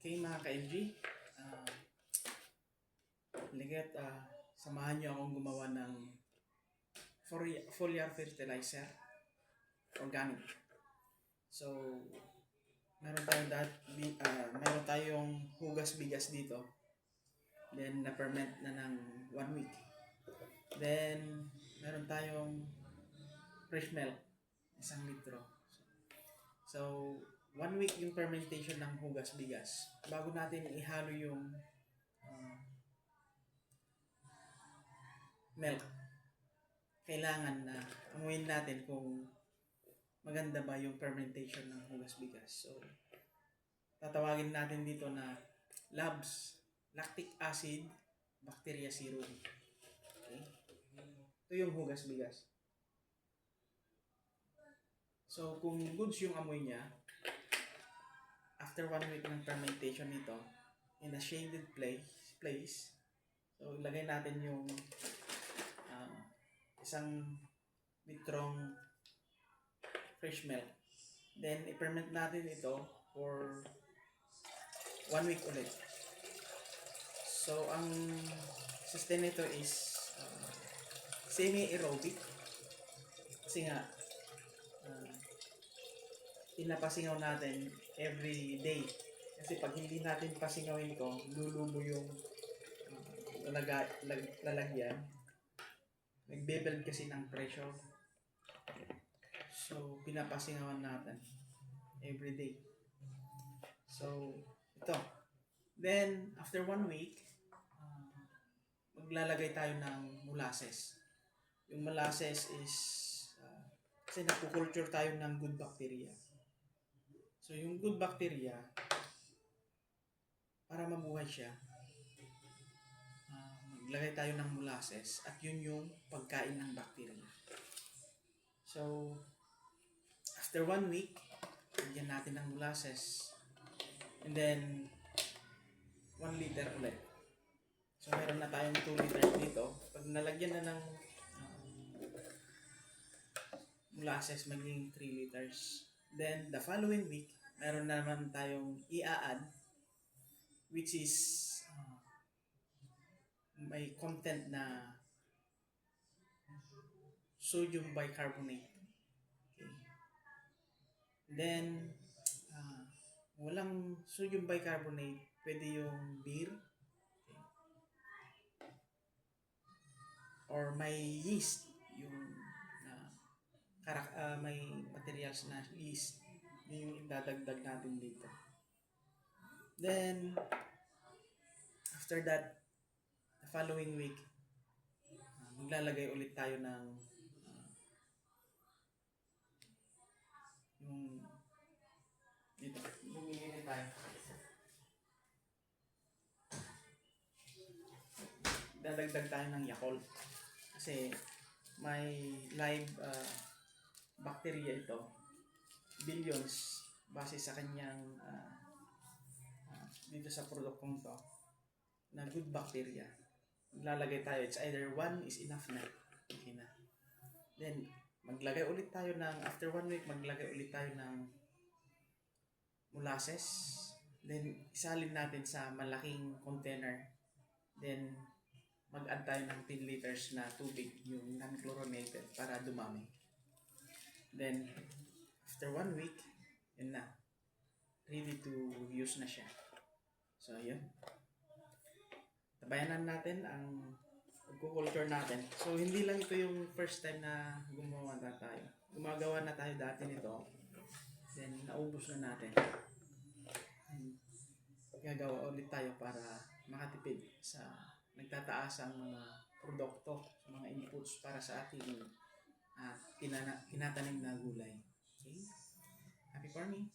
Okay mga ka-LG, ligat samahan nyo akong gumawa ng foliar fertilizer, organic. So, meron tayong hugas bigas dito. Then, na-ferment na ng 1 week. Then, meron tayong fresh milk, 1 litro. So, 1 week yung fermentation ng hugas bigas. Bago natin ihalo yung milk, kailangan na amuin natin kung maganda ba yung fermentation ng hugas bigas. So, tatawagin natin dito na LABS, lactic acid bacteria serum. Okay? Ito yung hugas bigas. So, kung goods yung amoy niya, after 1 week ng fermentation nito, in a shaded place, so ilagay natin yung 1 litrong fresh milk. Then, i-ferment natin ito for 1 week ulit. So, ang system nito is semi-aerobic. Kasi nga, pinapasingaw natin every day. Kasi pag hindi natin pasingawin ito, lulubo yung lalagyan. Nagbe-build kasi ng pressure. So, pinapasingawan natin every day. So, ito. Then, after 1 week, maglalagay tayo ng molasses. Yung molasses is, kasi nakukulture tayo ng good bacteria. So, yung good bacteria, para mabuhay siya, maglagay tayo ng molasses at yun yung pagkain ng bacteria. So, after 1 week, lagyan natin ng molasses. And then, 1 liter ulit. So, meron na tayong 2 liters dito. Pag nalagyan na ng molasses, magiging 3 liters. Then, the following week, meron na naman tayong i-add, which is may content na sodium bicarbonate. Okay. Then, walang sodium bicarbonate, pwede yung beer. Okay. Or may yeast, yung may materials na yeast, yung dadagdag natin dito. Then, after that, the following week, maglalagay ulit tayo ng yung dito, lumilin tayo. Dadagdag tayo ng Yakult kasi may live bacteria ito, billions base sa kanyang dito sa produktong to na good bacteria. Maglalagay tayo, it's either 1 is enough na, okay na. Then maglagay ulit tayo ng, after 1 week, maglagay ulit tayo ng molasses. Then isalin natin sa malaking container. Then mag-add tayo ng 10 liters na tubig, yung non-chlorinated, para dumami. Then, after 1 week, yun na. Ready to use na siya. So, yun. Tabayanan natin ang pagkukulture natin. So, hindi lang ito yung first time na gumawa na tayo. Gumagawa na tayo dati nito. Then, naubos na natin. Gagawa ulit tayo para makatipid sa nagtataas ang mga produkto, mga inputs para sa ating tinatanim na gulay. Okay? Happy farming!